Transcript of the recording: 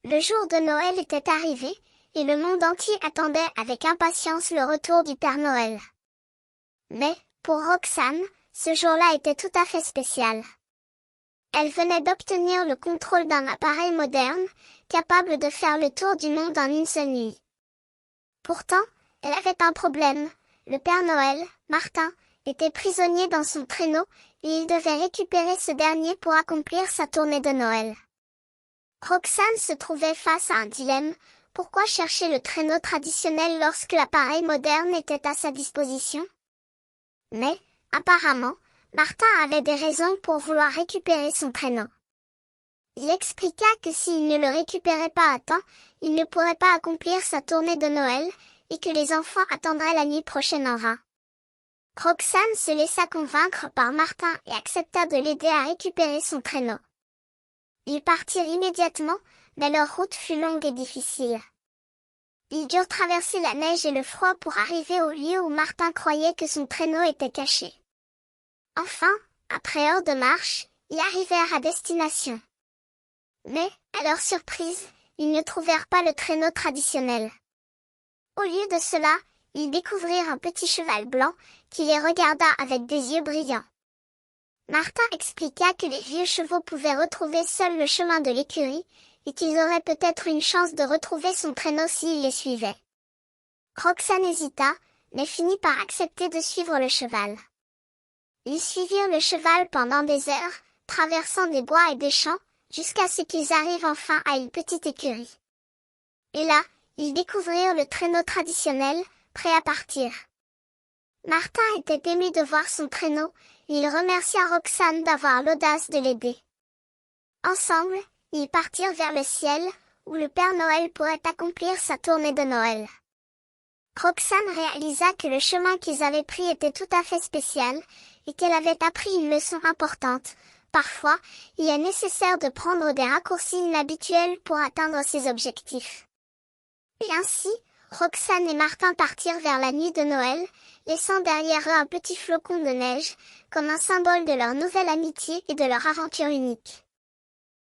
Le jour de Noël était arrivé, et le monde entier attendait avec impatience le retour du Père Noël. Mais, pour Roxane, ce jour-là était tout à fait spécial. Elle venait d'obtenir le contrôle d'un appareil moderne, capable de faire le tour du monde en une seule nuit. Pourtant, elle avait un problème. Le Père Noël, Martin, était prisonnier dans son traîneau, et il devait récupérer ce dernier pour accomplir sa tournée de Noël. Roxane se trouvait face à un dilemme. Pourquoi chercher le traîneau traditionnel lorsque l'appareil moderne était à sa disposition? Mais, apparemment, Martin avait des raisons pour vouloir récupérer son traîneau. Il expliqua que s'il ne le récupérait pas à temps, il ne pourrait pas accomplir sa tournée de Noël, et que les enfants attendraient la nuit prochaine en vain. Roxane se laissa convaincre par Martin et accepta de l'aider à récupérer son traîneau. Ils partirent immédiatement, mais leur route fut longue et difficile. Ils durent traverser la neige et le froid pour arriver au lieu où Martin croyait que son traîneau était caché. Enfin, après heures de marche, ils arrivèrent à destination. Mais, à leur surprise, ils ne trouvèrent pas le traîneau traditionnel. Au lieu de cela, ils découvrirent un petit cheval blanc, qui les regarda avec des yeux brillants. Martin expliqua que les vieux chevaux pouvaient retrouver seuls le chemin de l'écurie, et qu'ils auraient peut-être une chance de retrouver son traîneau s'ils les suivaient. Roxane hésita, mais finit par accepter de suivre le cheval. Ils suivirent le cheval pendant des heures, traversant des bois et des champs, jusqu'à ce qu'ils arrivent enfin à une petite écurie. Et là, ils découvrirent le traîneau traditionnel, prêt à partir. Martin était ému de voir son traîneau, et il remercia Roxane d'avoir l'audace de l'aider. Ensemble, ils partirent vers le ciel, où le Père Noël pourrait accomplir sa tournée de Noël. Roxane réalisa que le chemin qu'ils avaient pris était tout à fait spécial, et qu'elle avait appris une leçon importante. Parfois, il est nécessaire de prendre des raccourcis inhabituels pour atteindre ses objectifs. Et ainsi, Roxane et Martin partirent vers la nuit de Noël, laissant derrière eux un petit flocon de neige, comme un symbole de leur nouvelle amitié et de leur aventure unique.